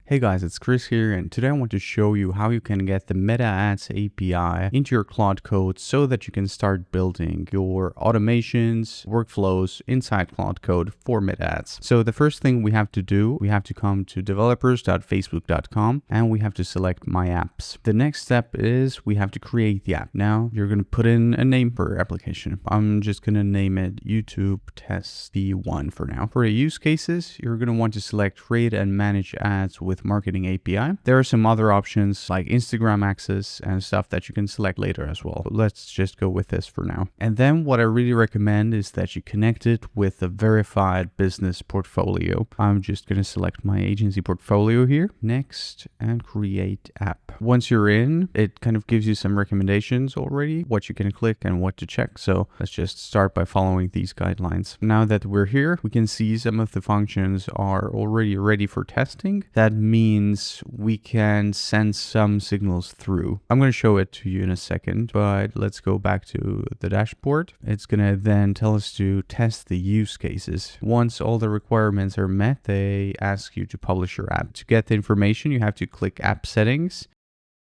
Hey guys, it's Chris here, and today I want to show you how you can get the Meta Ads API into your Claude Code so that you can start building your automations, workflows inside Claude Code for Meta Ads. So the first thing we have to do, we have to come to developers.facebook.com and we have to select My Apps. The next step is we have to create the app. Now you're going to put in a name for your application. I'm just going to name it YouTube Test V1 for now. For the use cases, you're going to want to select Create and Manage Ads with Marketing API. There are some other options like Instagram access and stuff that you can select later as well. But let's just go with this for now. And then what I really recommend is that you connect it with a verified business portfolio. I'm just going to select my agency portfolio here. Next, and create app. Once you're in, it kind of gives you some recommendations already, what you can click and what to check. So let's just start by following these guidelines. Now that we're here, we can see some of the functions are already ready for testing. That means we can send some signals through. I'm going to show it to you in a second, but let's go back to the dashboard. It's going to then tell us to test the use cases. Once all the requirements are met, they ask you to publish your app. To get the information, you have to click App Settings.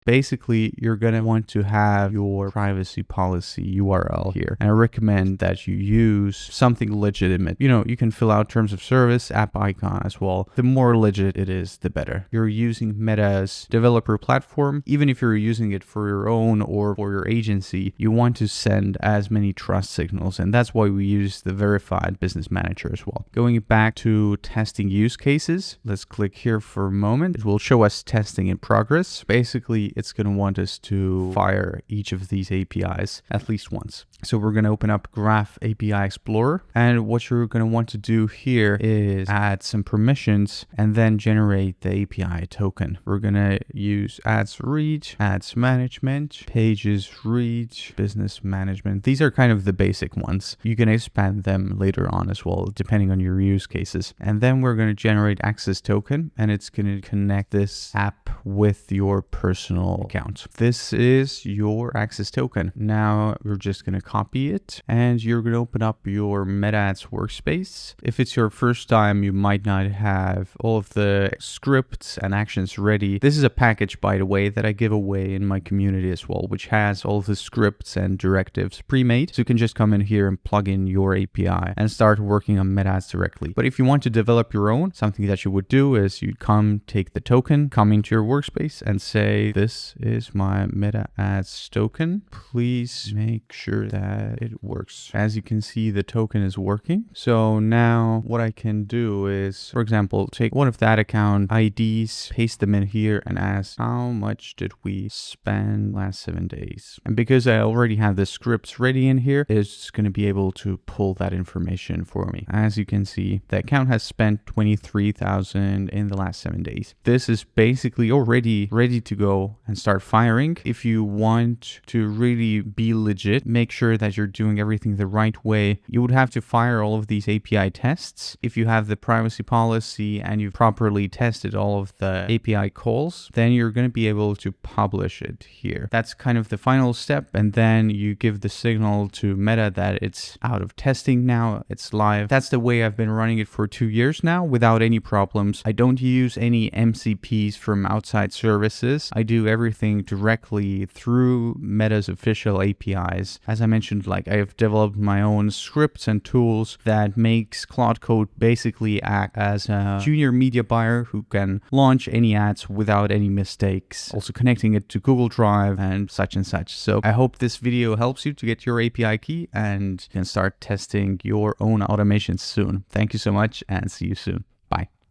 Basically, you're going to want to have your privacy policy URL here. And I recommend that you use something legitimate. You can fill out terms of service, app icon as well. The more legit it is, the better. You're using Meta's developer platform. Even if you're using it for your own or for your agency, you want to send as many trust signals. And that's why we use the verified business manager as well. Going back to testing use cases, let's click here for a moment. It will show us testing in progress. Basically, it's going to want us to fire each of these APIs at least once. So we're going to open up Graph API Explorer. And what you're going to want to do here is add some permissions and then generate the API token. We're going to use ads read, ads management, pages read, business management. These are kind of the basic ones. You can expand them later on as well, depending on your use cases. And then we're going to generate access token, and it's going to connect this app with your personal account. This is your access token. Now we're just going to copy it and you're going to open up your Meta Ads workspace. If it's your first time, you might not have all of the scripts and actions ready. This is a package, by the way, that I give away in my community as well, which has all of the scripts and directives pre-made. So you can just come in here and plug in your API and start working on Meta Ads directly. But if you want to develop your own, something that you would do is you'd take the token, come into your workspace and say, this is my Meta Ads token. Please make sure that it works. As you can see, the token is working. So now what I can do is, for example, take one of that account IDs, paste them in here and ask, how much did we spend last 7 days? And because I already have the scripts ready in here, it's going to be able to pull that information for me. As you can see, the account has spent 23,000 in the last 7 days. This is basically already ready to go and start firing. If you want to really be legit, make sure that you're doing everything the right way. You would have to fire all of these API tests. If you have the privacy policy and you've properly tested all of the API calls, then you're going to be able to publish it here. That's kind of the final step. And then you give the signal to Meta that it's out of testing now, it's live. That's the way I've been running it for 2 years now without any problems. I don't use any MCPs from outside services. I do everything directly through Meta's official APIs. As I mentioned, I've developed my own scripts and tools that makes Claude Code basically act as a junior media buyer who can launch any ads without any mistakes. Also connecting it to Google Drive and such. So I hope this video helps you to get your API key and you can start testing your own automations soon. Thank you so much and see you soon.